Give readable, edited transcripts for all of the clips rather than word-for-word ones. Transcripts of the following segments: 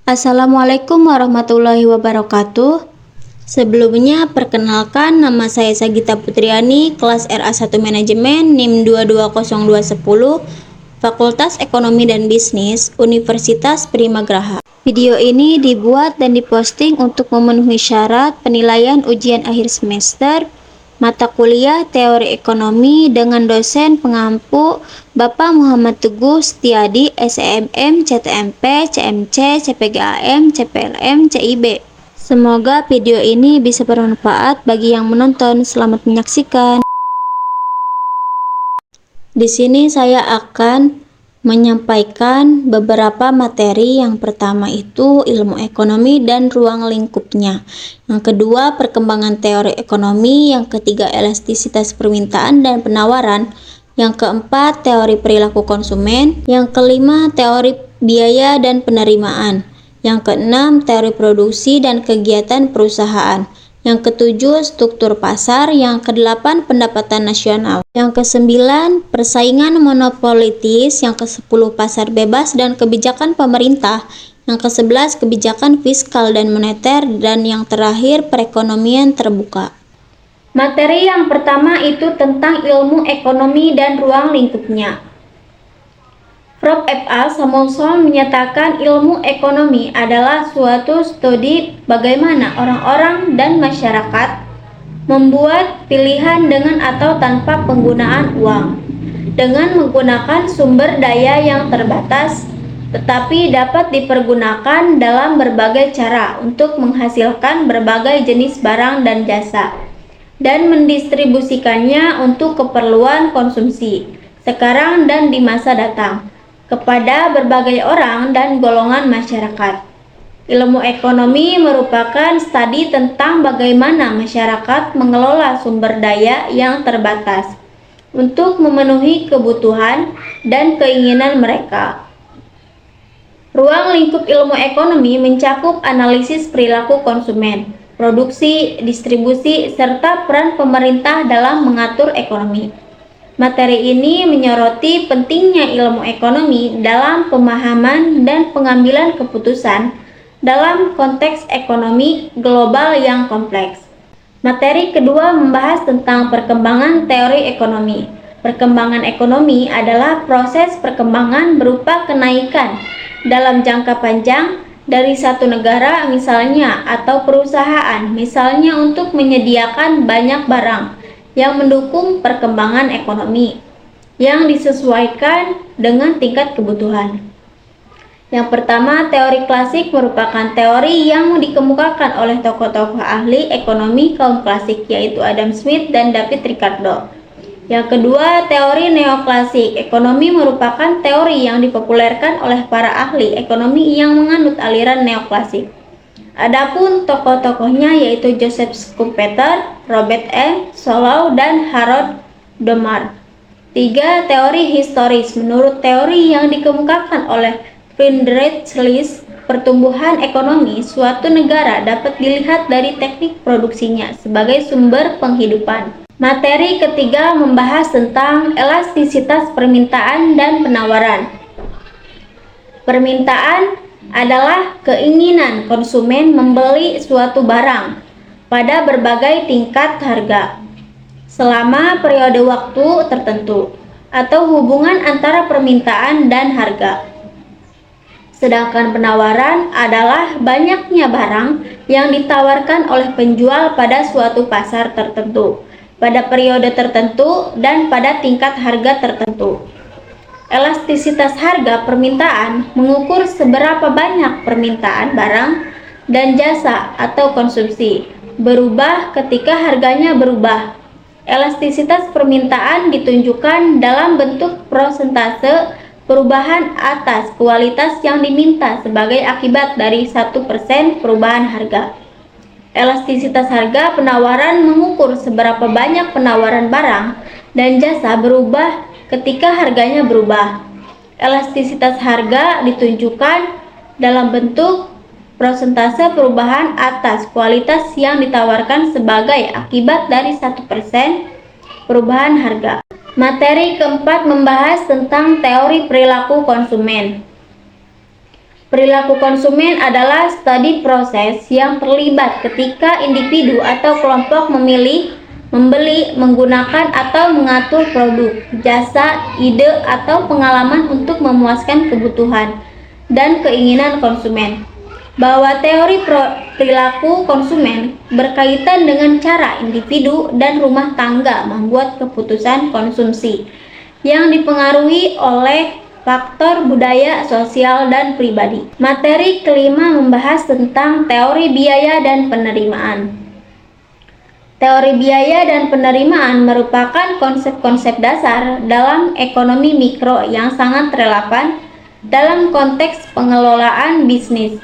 Assalamualaikum warahmatullahi wabarakatuh. Sebelumnya, perkenalkan nama saya Sagita Putriani, kelas RA1 Manajemen, NIM 220210, Fakultas Ekonomi dan Bisnis, Universitas Primagraha. Video ini dibuat dan diposting untuk memenuhi syarat penilaian ujian akhir semester mata kuliah Teori Ekonomi dengan dosen pengampu Bapak Muhammad Teguh Setiadi, SEMM, CTMP, CMC, CPGAM, CPLM, CIB. Semoga video ini bisa bermanfaat bagi yang menonton. Selamat menyaksikan. Di sini saya akan menyampaikan beberapa materi. Yang pertama itu ilmu ekonomi dan ruang lingkupnya. Yang kedua, perkembangan teori ekonomi. Yang ketiga, elastisitas permintaan dan penawaran. Yang keempat, teori perilaku konsumen. Yang kelima, teori biaya dan penerimaan. Yang keenam, teori produksi dan kegiatan perusahaan. Yang ketujuh, struktur pasar. Yang kedelapan, pendapatan nasional. Yang kesembilan, persaingan monopolitis. Yang kesepuluh, pasar bebas dan kebijakan pemerintah. Yang kesebelas, kebijakan fiskal dan moneter. Dan yang terakhir, perekonomian terbuka. Materi yang pertama itu tentang ilmu ekonomi dan ruang lingkupnya. Prof. F.A. Samuelson menyatakan ilmu ekonomi adalah suatu studi bagaimana orang-orang dan masyarakat membuat pilihan dengan atau tanpa penggunaan uang, dengan menggunakan sumber daya yang terbatas, tetapi dapat dipergunakan dalam berbagai cara untuk menghasilkan berbagai jenis barang dan jasa, dan mendistribusikannya untuk keperluan konsumsi sekarang dan di masa datang kepada berbagai orang dan golongan masyarakat. Ilmu ekonomi merupakan studi tentang bagaimana masyarakat mengelola sumber daya yang terbatas untuk memenuhi kebutuhan dan keinginan mereka. Ruang lingkup ilmu ekonomi mencakup analisis perilaku konsumen, produksi, distribusi, serta peran pemerintah dalam mengatur ekonomi. Materi ini menyoroti pentingnya ilmu ekonomi dalam pemahaman dan pengambilan keputusan dalam konteks ekonomi global yang kompleks. Materi kedua membahas tentang perkembangan teori ekonomi. Perkembangan ekonomi adalah proses perkembangan berupa kenaikan dalam jangka panjang dari satu negara misalnya atau perusahaan misalnya untuk menyediakan banyak barang yang mendukung perkembangan ekonomi yang disesuaikan dengan tingkat kebutuhan. Yang pertama, teori klasik merupakan teori yang dikemukakan oleh tokoh-tokoh ahli ekonomi kaum klasik yaitu Adam Smith dan David Ricardo. Yang kedua, teori neoklasik. Ekonomi merupakan teori yang dipopulerkan oleh para ahli ekonomi yang menganut aliran neoklasik. Adapun tokoh-tokohnya yaitu Joseph Schumpeter, Robert M. Solow, dan Harold Domar. 3. Teori historis. Menurut teori yang dikemukakan oleh Friedrich List, pertumbuhan ekonomi suatu negara dapat dilihat dari teknik produksinya sebagai sumber penghidupan. Materi ketiga membahas tentang elastisitas permintaan dan penawaran. Permintaan adalah keinginan konsumen membeli suatu barang pada berbagai tingkat harga selama periode waktu tertentu atau hubungan antara permintaan dan harga. Sedangkan penawaran adalah banyaknya barang yang ditawarkan oleh penjual pada suatu pasar tertentu, pada periode tertentu, dan pada tingkat harga tertentu. Elastisitas harga permintaan mengukur seberapa banyak permintaan barang dan jasa atau konsumsi berubah ketika harganya berubah. Elastisitas permintaan ditunjukkan dalam bentuk persentase perubahan atas kualitas yang diminta sebagai akibat dari 1% perubahan harga. Elastisitas harga penawaran mengukur seberapa banyak penawaran barang dan jasa berubah ketika harganya berubah. Elastisitas harga ditunjukkan dalam bentuk persentase perubahan atas kualitas yang ditawarkan sebagai akibat dari 1% perubahan harga. Materi keempat membahas tentang teori perilaku konsumen. Perilaku konsumen adalah studi proses yang terlibat ketika individu atau kelompok memilih, membeli, menggunakan atau mengatur produk, jasa, ide, atau pengalaman untuk memuaskan kebutuhan dan keinginan konsumen. Bahwa teori perilaku konsumen berkaitan dengan cara individu dan rumah tangga membuat keputusan konsumsi yang dipengaruhi oleh faktor budaya, sosial, dan pribadi. Materi kelima membahas tentang teori biaya dan penerimaan. Teori biaya dan penerimaan merupakan konsep-konsep dasar dalam ekonomi mikro yang sangat relevan dalam konteks pengelolaan bisnis.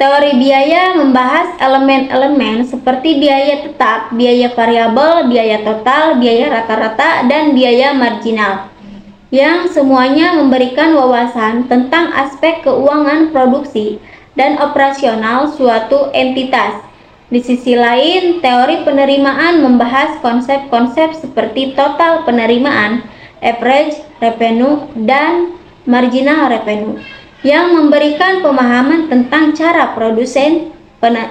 Teori biaya membahas elemen-elemen seperti biaya tetap, biaya variabel, biaya total, biaya rata-rata, dan biaya marginal, yang semuanya memberikan wawasan tentang aspek keuangan produksi dan operasional suatu entitas. Di sisi lain, teori penerimaan membahas konsep-konsep seperti total penerimaan, average revenue, dan marginal revenue, yang memberikan pemahaman tentang cara produsen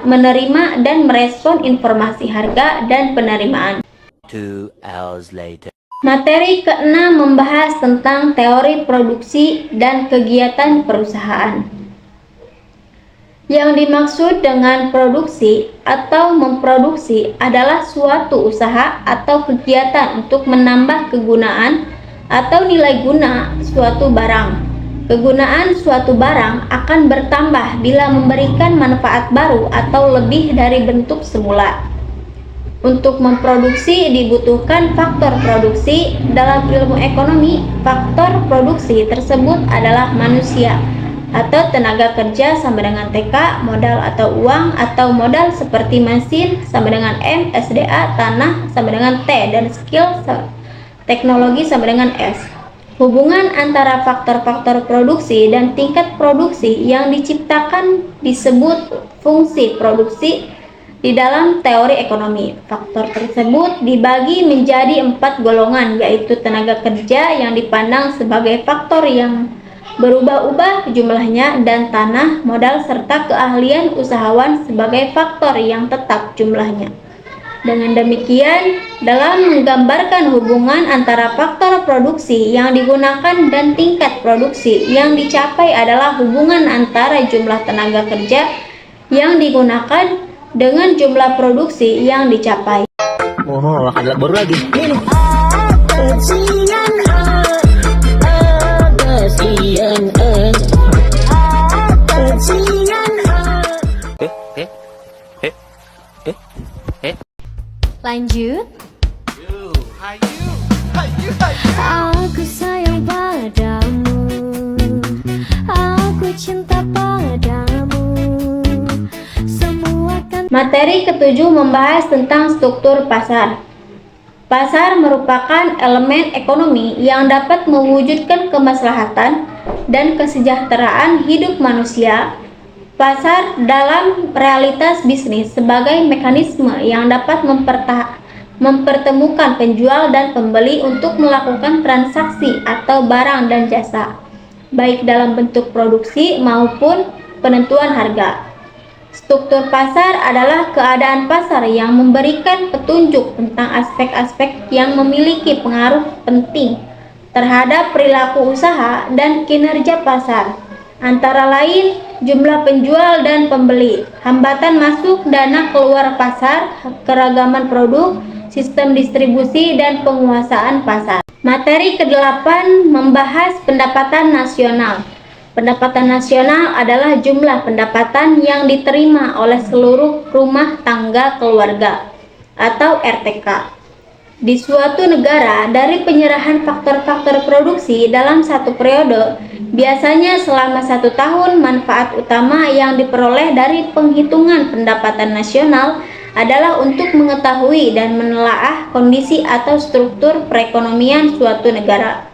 menerima dan merespon informasi harga dan penerimaan. 2 hours later. Materi keenam membahas tentang teori produksi dan kegiatan perusahaan. Yang dimaksud dengan produksi atau memproduksi adalah suatu usaha atau kegiatan untuk menambah kegunaan atau nilai guna suatu barang. Kegunaan suatu barang akan bertambah bila memberikan manfaat baru atau lebih dari bentuk semula. Untuk memproduksi dibutuhkan faktor produksi. Dalam ilmu ekonomi, faktor produksi tersebut adalah manusia atau tenaga kerja sama dengan TK, modal atau uang atau modal seperti mesin sama dengan M, SDA, tanah sama dengan T, dan skill teknologi sama dengan S. Hubungan antara faktor-faktor produksi dan tingkat produksi yang diciptakan disebut fungsi produksi. Di dalam teori ekonomi, faktor tersebut dibagi menjadi 4 golongan, yaitu tenaga kerja yang dipandang sebagai faktor yang berubah-ubah jumlahnya, dan tanah, modal, serta keahlian usahawan sebagai faktor yang tetap jumlahnya. Dengan demikian, dalam menggambarkan hubungan antara faktor produksi yang digunakan dan tingkat produksi yang dicapai adalah hubungan antara jumlah tenaga kerja yang digunakan dengan jumlah produksi yang dicapai. Oh, ada baru lagi. Lanjut. Aku sayang padamu, aku cinta padamu. Materi ketujuh membahas tentang struktur pasar. Pasar merupakan elemen ekonomi yang dapat mewujudkan kemaslahatan dan kesejahteraan hidup manusia. Pasar dalam realitas bisnis sebagai mekanisme yang dapat mempertemukan penjual dan pembeli untuk melakukan transaksi atau barang dan jasa, baik dalam bentuk produksi maupun penentuan harga. Struktur pasar adalah keadaan pasar yang memberikan petunjuk tentang aspek-aspek yang memiliki pengaruh penting terhadap perilaku usaha dan kinerja pasar, antara lain jumlah penjual dan pembeli, hambatan masuk dana keluar pasar, keragaman produk, sistem distribusi, dan penguasaan pasar. Materi ke-8 membahas pendapatan nasional. Pendapatan nasional adalah jumlah pendapatan yang diterima oleh seluruh rumah tangga keluarga atau RTK di suatu negara dari penyerahan faktor-faktor produksi dalam satu periode, biasanya selama 1 tahun. Manfaat utama yang diperoleh dari penghitungan pendapatan nasional adalah untuk mengetahui dan menelaah kondisi atau struktur perekonomian suatu negara.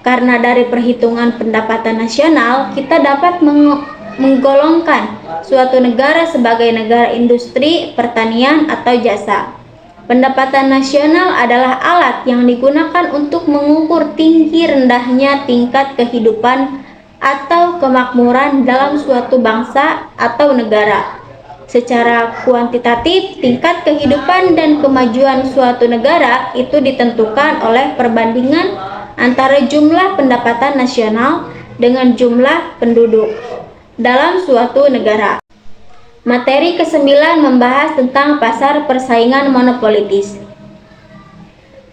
Karena dari perhitungan pendapatan nasional, kita dapat menggolongkan suatu negara sebagai negara industri, pertanian, atau jasa. Pendapatan nasional adalah alat yang digunakan untuk mengukur tinggi rendahnya tingkat kehidupan atau kemakmuran dalam suatu bangsa atau negara. Secara kuantitatif, tingkat kehidupan dan kemajuan suatu negara itu ditentukan oleh perbandingan antara jumlah pendapatan nasional dengan jumlah penduduk dalam suatu negara. Materi ke-9 membahas tentang pasar persaingan monopolitis.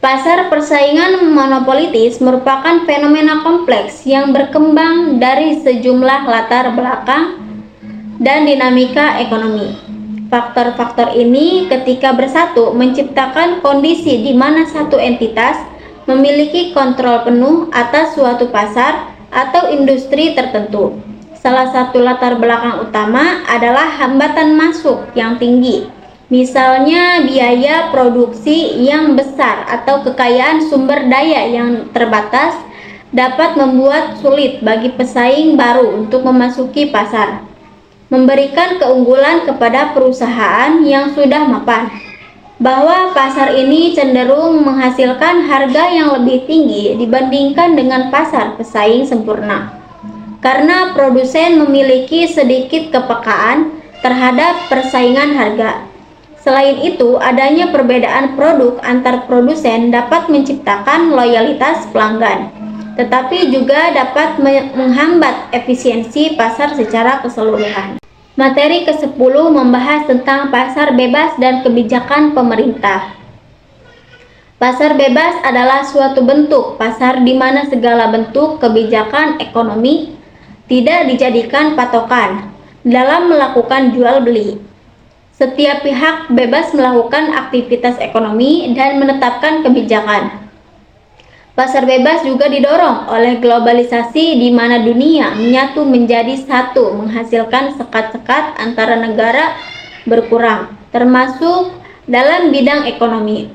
Pasar persaingan monopolitis merupakan fenomena kompleks yang berkembang dari sejumlah latar belakang dan dinamika ekonomi. Faktor-faktor ini ketika bersatu menciptakan kondisi di mana satu entitas memiliki kontrol penuh atas suatu pasar atau industri tertentu. Salah satu latar belakang utama adalah hambatan masuk yang tinggi, misalnya biaya produksi yang besar atau kekayaan sumber daya yang terbatas dapat membuat sulit bagi pesaing baru untuk memasuki pasar, memberikan keunggulan kepada perusahaan yang sudah mapan, bahwa pasar ini cenderung menghasilkan harga yang lebih tinggi dibandingkan dengan pasar pesaing sempurna. Karena produsen memiliki sedikit kepekaan terhadap persaingan harga. Selain itu, adanya perbedaan produk antar produsen dapat menciptakan loyalitas pelanggan, tetapi juga dapat menghambat efisiensi pasar secara keseluruhan. Materi ke-10 membahas tentang pasar bebas dan kebijakan pemerintah. Pasar bebas adalah suatu bentuk pasar di mana segala bentuk kebijakan ekonomi tidak dijadikan patokan dalam melakukan jual beli. Setiap pihak bebas melakukan aktivitas ekonomi dan menetapkan kebijakan. Pasar bebas juga didorong oleh globalisasi di mana dunia menyatu menjadi satu, menghasilkan sekat-sekat antara negara berkurang, termasuk dalam bidang ekonomi.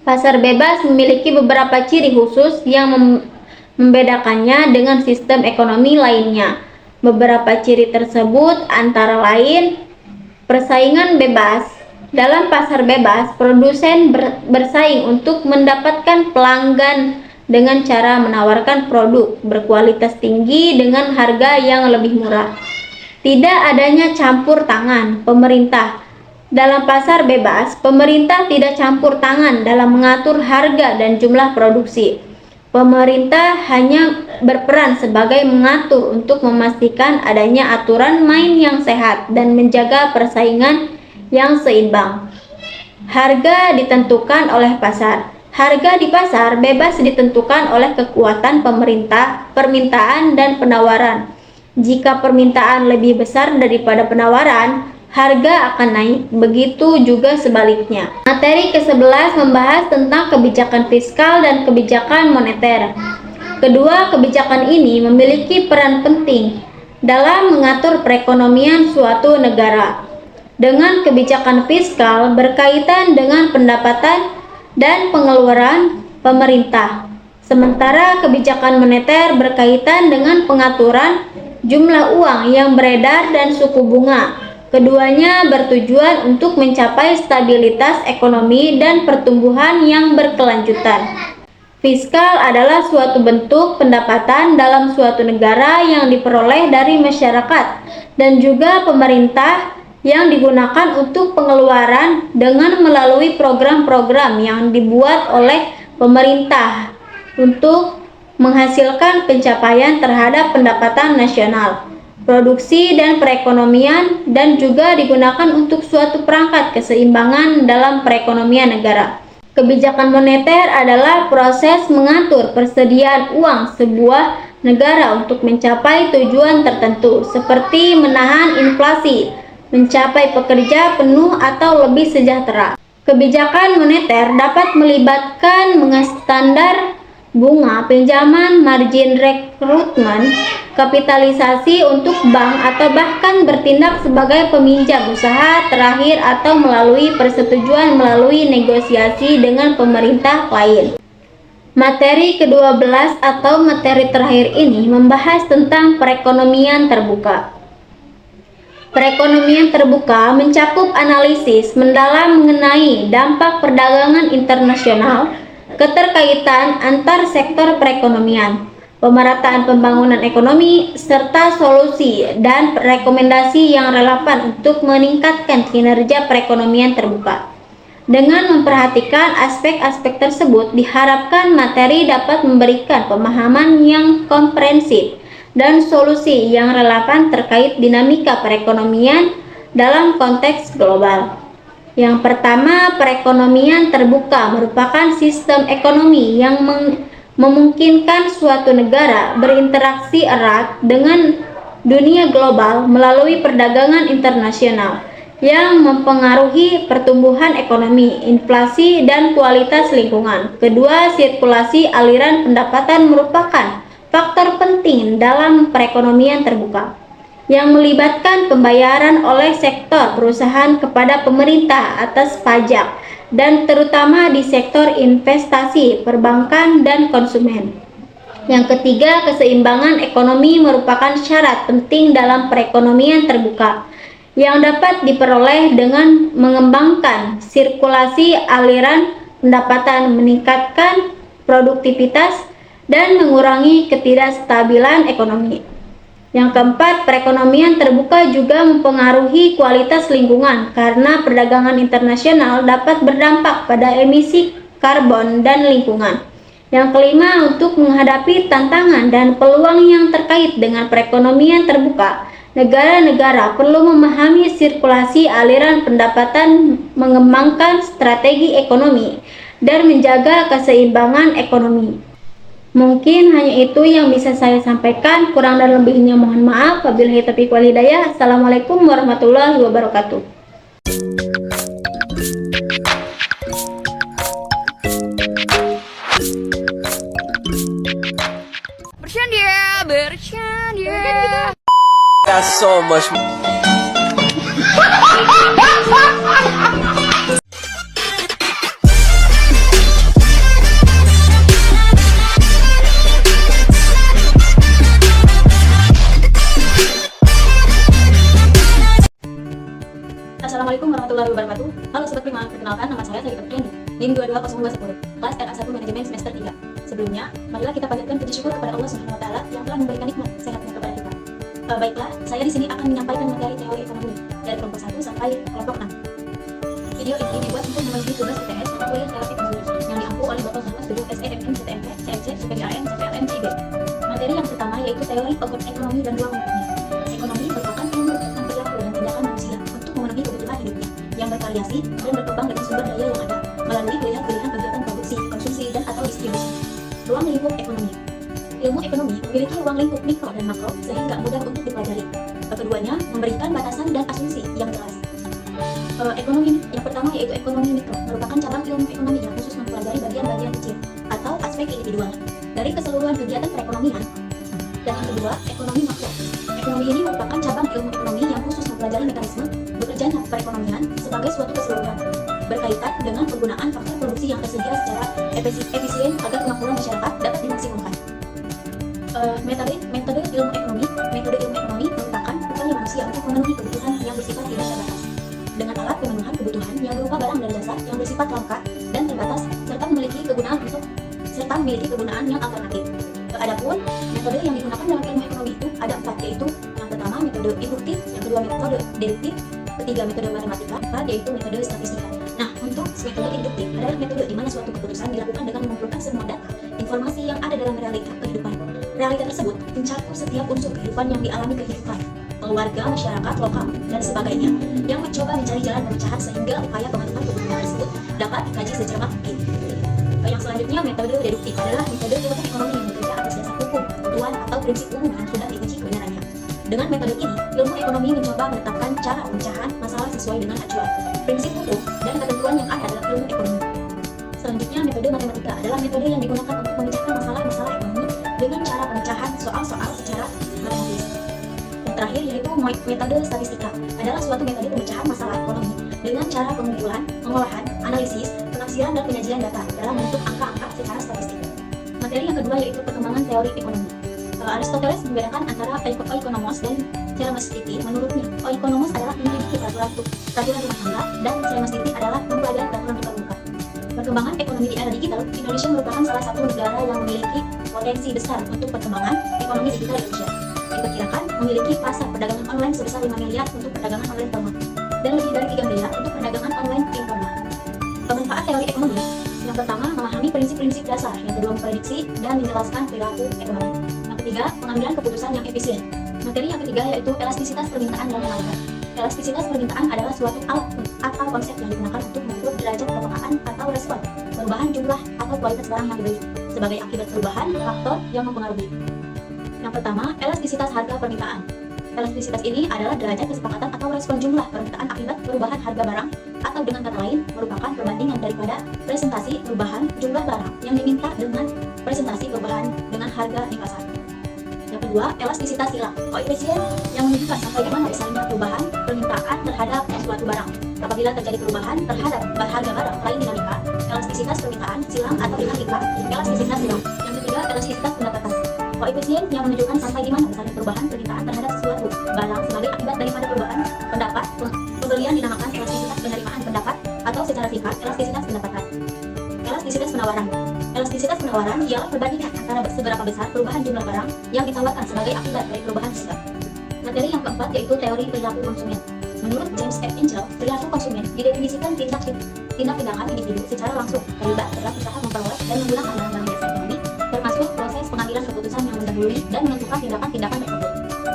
Pasar bebas memiliki beberapa ciri khusus yang membedakannya dengan sistem ekonomi lainnya. Beberapa ciri tersebut antara lain persaingan bebas. Dalam pasar bebas, produsen bersaing untuk mendapatkan pelanggan dengan cara menawarkan produk berkualitas tinggi dengan harga yang lebih murah. Tidak adanya campur tangan pemerintah. Dalam pasar bebas, pemerintah tidak campur tangan dalam mengatur harga dan jumlah produksi. Pemerintah hanya berperan sebagai mengatur untuk memastikan adanya aturan main yang sehat dan menjaga persaingan yang seimbang. Harga ditentukan oleh pasar. Harga di pasar bebas ditentukan oleh kekuatan pemerintah, permintaan, dan penawaran. Jika permintaan lebih besar daripada penawaran, harga akan naik, begitu juga sebaliknya. Materi ke-11 membahas tentang kebijakan fiskal dan kebijakan moneter. Kedua kebijakan ini memiliki peran penting dalam mengatur perekonomian suatu negara. Dengan kebijakan fiskal berkaitan dengan pendapatan dan pengeluaran pemerintah, sementara kebijakan moneter berkaitan dengan pengaturan jumlah uang yang beredar dan suku bunga. Keduanya bertujuan untuk mencapai stabilitas ekonomi dan pertumbuhan yang berkelanjutan. Fiskal adalah suatu bentuk pendapatan dalam suatu negara yang diperoleh dari masyarakat dan juga pemerintah yang digunakan untuk pengeluaran dengan melalui program-program yang dibuat oleh pemerintah untuk menghasilkan pencapaian terhadap pendapatan nasional, produksi dan perekonomian, dan juga digunakan untuk suatu perangkat keseimbangan dalam perekonomian negara. Kebijakan moneter adalah proses mengatur persediaan uang sebuah negara untuk mencapai tujuan tertentu, seperti menahan inflasi, mencapai pekerja penuh atau lebih sejahtera. Kebijakan moneter dapat melibatkan mengstandar bunga pinjaman, margin rekrutmen, kapitalisasi untuk bank, atau bahkan bertindak sebagai peminjam usaha terakhir atau melalui persetujuan melalui negosiasi dengan pemerintah lain. Materi ke-12 atau materi terakhir ini membahas tentang perekonomian terbuka. Perekonomian terbuka mencakup analisis mendalam mengenai dampak perdagangan internasional, keterkaitan antar sektor perekonomian, pemerataan pembangunan ekonomi, serta solusi dan rekomendasi yang relevan untuk meningkatkan kinerja perekonomian terbuka. Dengan memperhatikan aspek-aspek tersebut, diharapkan materi dapat memberikan pemahaman yang komprehensif dan solusi yang relevan terkait dinamika perekonomian dalam konteks global. Yang pertama, perekonomian terbuka merupakan sistem ekonomi yang memungkinkan suatu negara berinteraksi erat dengan dunia global melalui perdagangan internasional yang mempengaruhi pertumbuhan ekonomi, inflasi, dan kualitas lingkungan. Kedua, sirkulasi aliran pendapatan merupakan faktor penting dalam perekonomian terbuka yang melibatkan pembayaran oleh sektor perusahaan kepada pemerintah atas pajak dan terutama di sektor investasi, perbankan, dan konsumen. Yang ketiga, keseimbangan ekonomi merupakan syarat penting dalam perekonomian terbuka yang dapat diperoleh dengan mengembangkan sirkulasi aliran pendapatan, meningkatkan produktivitas, dan mengurangi ketidakstabilan ekonomi. Yang keempat, perekonomian terbuka juga mempengaruhi kualitas lingkungan karena perdagangan internasional dapat berdampak pada emisi karbon dan lingkungan. Yang kelima, untuk menghadapi tantangan dan peluang yang terkait dengan perekonomian terbuka, negara-negara perlu memahami sirkulasi aliran pendapatan, mengembangkan strategi ekonomi, dan menjaga keseimbangan ekonomi. Mungkin hanya itu yang bisa saya sampaikan, kurang dan lebihnya mohon maaf. Wabillahi taufiq wal hidayah. Assalamualaikum warahmatullahi wabarakatuh. Bercanda. That's so much. Assalamualaikum warahmatullahi wabarakatuh. Halo Sobat Prima, perkenalkan nama saya Sagita Putriani, NIM 220210, kelas RA1 Manajemen semester 3. Sebelumnya, marilah kita panjatkan puji syukur kepada Allah Subhanahu wa taala yang telah memberikan nikmat sehatnya kepada kita. Baiklah, saya di sini akan menyampaikan materi teori ekonomi dari kelompok 1 sampai kelompok 6. Video ini dibuat untuk memenuhi tugas UTS atau kuliah teori ekonomi yang diampu oleh Bapak Sangat Gedung SEMM, CTMP, CMC, CPDAN, CPLN, CIB. Materi yang pertama yaitu teori ekonomi dan ruang lingkupnya. Ekonomi merupakan ilmu tentang perilaku dan tindakan manusia untuk memenuhi kebutuhan hidupnya yang bervariasi dan berkembang dengan sumber daya yang ada melalui pilihan-pilihan kegiatan produksi, konsumsi, dan atau distribusi. Ruang lingkup ekonomi. Ilmu ekonomi memiliki ruang lingkup mikro dan makro sehingga mudah untuk dipelajari. Keduanya memberikan batasan dan asumsi yang jelas. Ekonomi yang pertama yaitu ekonomi mikro merupakan cabang ilmu ekonomi yang khusus mempelajari bagian-bagian kecil atau aspek individual dari keseluruhan kegiatan perekonomian. Dan yang kedua, ekonomi makro. Ekonomi ini merupakan cabang ilmu ekonomi yang khusus mempelajari mekanisme bekerjanya perekonomian sebagai suatu keseluruhan, berkaitan dengan penggunaan faktor produksi yang tersedia secara efisien agar kemakmuran masyarakat dapat dimaksimalkan. Metode ilmu ekonomi merupakan upaya manusia untuk memenuhi kebutuhan yang bersifat tidak terbatas dengan alat pemenuhan kebutuhan yang berupa barang dan jasa yang bersifat langka dan terbatas serta memiliki kegunaan yang alternatif. Adapun metode yang digunakan dalam ilmu ekonomi itu ada 4, yaitu yang pertama metode induktif, yang kedua metode deduktif, ketiga metode matematika, yaitu metode statistika. Nah, untuk metode induktif adalah metode di mana suatu keputusan dilakukan dengan mengumpulkan semua data, informasi yang ada dalam realita kehidupan. Realita tersebut mencakup setiap unsur kehidupan yang dialami kehidupan, keluarga, masyarakat, lokal, dan sebagainya, yang mencoba mencari jalan pemecahan sehingga upaya pemenuhan kebutuhan tersebut dapat dikaji secermat mungkin. Yang selanjutnya, metode deduktif adalah metode ilmu ekonomi yang bekerja atas dasar hukum, ketentuan, atau prinsip umum yang sudah diuji kebenarannya. Dengan metode ini, ilmu ekonomi mencoba menetapkan cara pemecahan masalah sesuai dengan acuan, prinsip hukum, dan ketentuan yang ada dalam ilmu ekonomi. Selanjutnya, metode matematika adalah metode yang digunakan untuk memecahkan masalah-masalah ekonomi dengan cara pemecahan soal-soal secara matematis. Yang terakhir yaitu metode statistika adalah suatu metode pemecahan masalah ekonomi dengan cara pengumpulan, pengolahan, analisis, penafsiran, dan penyajian data dalam bentuk angka-angka secara statistik. Materi yang kedua yaitu perkembangan teori ekonomi. Aristoteles membedakan antara oikonomos dan ceramastiti. Menurutnya, oikonomos adalah memiliki peraturan rumah tangga dan ceramastiti adalah mempelajari peraturan terbuka. Perkembangan ekonomi di era digital, Indonesia merupakan salah satu negara yang memiliki berpotensi besar untuk perkembangan ekonomi digital Indonesia. Diperkirakan memiliki pasar perdagangan online sebesar 5 miliar untuk perdagangan online formal dan lebih dari 3 miliar untuk perdagangan online informal. Pemanfaat teori ekonomi: yang pertama, memahami prinsip-prinsip dasar. Yang kedua, memprediksi dan menjelaskan perilaku ekonomi. Yang ketiga, pengambilan keputusan yang efisien. Materi yang ketiga yaitu elastisitas permintaan dan penawaran. Elastisitas permintaan adalah suatu alat atau konsep yang digunakan untuk mengukur derajat kepekaan atau respon perubahan jumlah atau kualitas barang yang dibeli sebagai akibat perubahan faktor yang mempengaruhi. Yang pertama, elastisitas harga permintaan. Elastisitas ini adalah derajat kesepakatan atau respon jumlah permintaan akibat perubahan harga barang, atau dengan kata lain merupakan perbandingan daripada presentasi perubahan jumlah barang yang diminta dengan presentasi perubahan dengan harga di pasar. Yang kedua, elastisitas silang, koefisien yang menunjukkan sampai di mana besarnya perubahan permintaan terhadap suatu barang. Apabila terjadi perubahan terhadap harga barang lain dinamika, elastisitas permintaan silang atau dinamika elastisitas silang. Yang ketiga, elastisitas pendapatan, koefisien yang menunjukkan sampai di mana besarnya perubahan permintaan terhadap suatu barang sebagai akibat daripada perubahan pendapat. Pembelian dinamakan elastisitas penerimaan pendapat atau secara singkat elastisitas pendapatan. Elastisitas penawaran. Elastisitas penawaran ialah perbandingan antara seberapa besar perubahan jumlah barang yang ditawarkan sebagai akibat dari perubahan harga. Materi yang keempat yaitu teori perilaku konsumen. Menurut James F. Angel, perilaku konsumen didefinisikan tindak-tindakan individu secara langsung terlibat dalam usaha memperoleh dan menggunakan barang-barang jasa ekonomi, termasuk proses pengambilan keputusan yang mendahului dan menentukan tindakan-tindakan tersebut.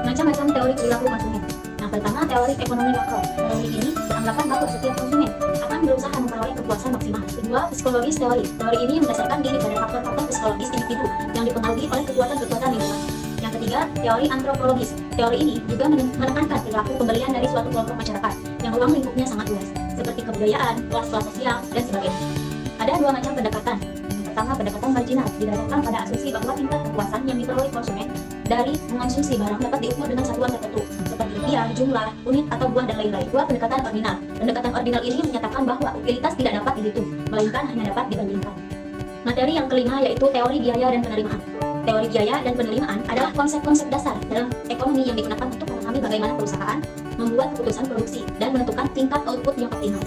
Macam-macam teori perilaku konsumen. Yang pertama, teori ekonomi makro. Teori ini beranggapan bahwa setiap konsumen akan berusaha memperoleh kepuasan maksimal. Kedua, psikologis teori. Teori ini mendasarkan diri pada faktor-faktor psikologis individu yang dipengaruhi oleh kekuatan-kekuatan lingkungan. Yang ketiga, teori antropologis. Teori ini juga menekankan perilaku pembelian dari suatu kelompok masyarakat yang ruang lingkupnya sangat luas, seperti kebudayaan, kelas-kelas sosial, dan sebagainya. Ada dua macam pendekatan. Yang pertama, pendekatan marginal, didasarkan pada asumsi bahwa tingkat kepuasan yang diperoleh konsumen dari mengonsumsi barang dapat diukur dengan satuan tertentu, seperti rupiah, jumlah, unit, atau buah, dan lain-lain. Dua, pendekatan ordinal. Pendekatan ordinal ini menyatakan bahwa utilitas tidak dapat dihitung, melainkan hanya dapat dibandingkan. Materi yang kelima yaitu teori biaya dan penerimaan. Teori biaya dan penerimaan adalah konsep-konsep dasar dalam ekonomi yang digunakan untuk memahami bagaimana perusahaan membuat keputusan produksi dan menentukan tingkat output yang optimal.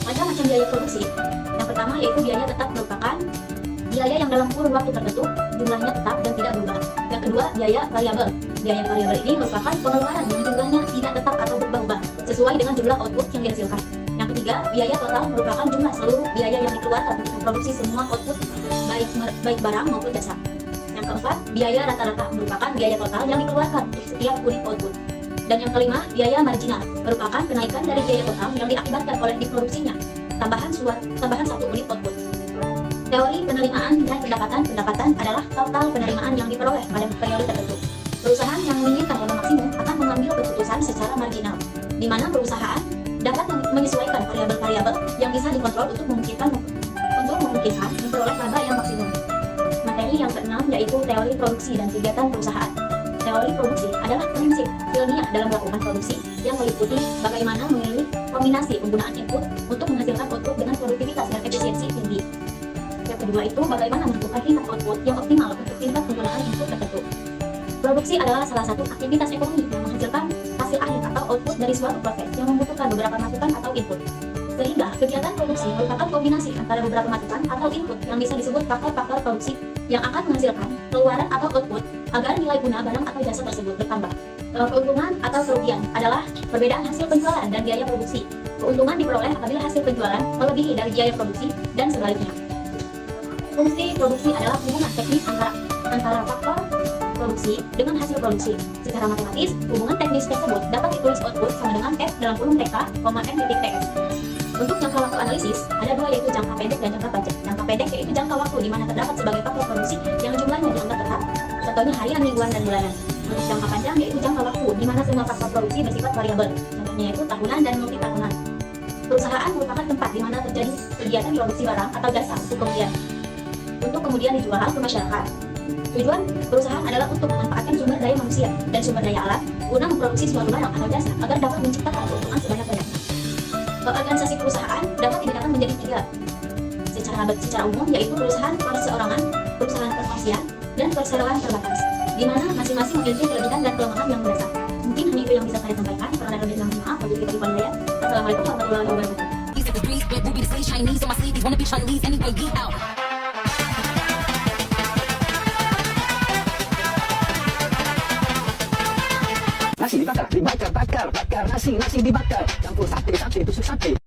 Macam-macam biaya produksi. Yang pertama yaitu biaya tetap, merupakan biaya yang dalam kurun waktu tertentu jumlahnya tetap dan tidak berubah. Yang kedua, biaya variabel. Biaya variabel ini merupakan pengeluaran yang jumlahnya tidak tetap atau berubah-ubah sesuai dengan jumlah output yang dihasilkan. Yang ketiga, biaya total merupakan jumlah seluruh biaya yang dikeluarkan untuk memproduksi semua output baik barang maupun jasa. Yang keempat, biaya rata-rata merupakan biaya total yang dikeluarkan untuk setiap unit output. Dan yang kelima, biaya marginal merupakan kenaikan dari biaya total yang diakibatkan oleh diproduksinya tambahan satu unit output. Teori penerimaan dan pendapatan adalah total penerimaan yang diperoleh pada periode tertentu. Perusahaan yang menginginkan laba maksimum akan mengambil keputusan secara marginal, di mana perusahaan dapat menyesuaikan variabel-variabel yang bisa dikontrol untuk memungkinkan memperoleh laba yang maksimum. Materi yang keenam yaitu teori produksi dan kegiatan perusahaan. Teori produksi adalah prinsip ilmiah dalam melakukan produksi yang meliputi bagaimana memilih kombinasi penggunaan input untuk menghasilkan output dengan produktivitas dan efisiensi tinggi. Yang kedua itu bagaimana menentukan tingkat output yang optimal untuk tingkat penggunaan input tertentu. Produksi adalah salah satu aktivitas ekonomi yang menghasilkan hasil akhir atau output dari suatu proses yang membutuhkan beberapa masukan atau input. Sehingga kegiatan produksi merupakan kombinasi antara beberapa masukan atau input yang bisa disebut faktor-faktor produksi yang akan menghasilkan keluaran atau output agar nilai guna barang atau jasa tersebut bertambah. Keuntungan atau kerugian adalah perbedaan hasil penjualan dan biaya produksi. Keuntungan diperoleh apabila hasil penjualan melebihi dari biaya produksi dan sebaliknya. Fungsi produksi adalah hubungan teknis antara faktor produksi dengan hasil produksi. Secara matematis, hubungan teknis tersebut dapat ditulis output sama dengan F dalam kurung TK, M.TS. Untuk jangka waktu analisis, ada dua yaitu jangka pendek dan jangka panjang. Jangka pendek yaitu jangka waktu di mana terdapat sebagai faktor produksi yang jumlahnya dianggap tetap, contohnya harian, mingguan, dan bulanan. Untuk jangka panjang yaitu jangka waktu di mana semua faktor produksi bersifat variabel, contohnya yaitu tahunan dan multi tahunan. Perusahaan merupakan tempat di mana terjadi kegiatan produksi barang atau jasa untuk kemudian dijual ke masyarakat. Tujuan perusahaan adalah untuk memanfaatkan sumber daya manusia dan sumber daya alam guna memproduksi suatu barang atau jasa agar dapat menciptakan keuntungan sebanyak-banyaknya. Organisasi perusahaan dapat dibedakan menjadi tiga secara umum, yaitu perusahaan perseorangan, perusahaan perkongsian, dan perseroan terbatas, di mana masing-masing memiliki kelebihan dan kelemahan yang mendasar. Mungkin hanya itu yang bisa saya sampaikan. Kurang dan lebih mohon maaf. Wabillahi taufiq wal hidayah. Assalamualaikum warahmatullahi wabarakatuh. Nasi dibakar, bakar, nasi dibakar. Campur sate, tusuk sate.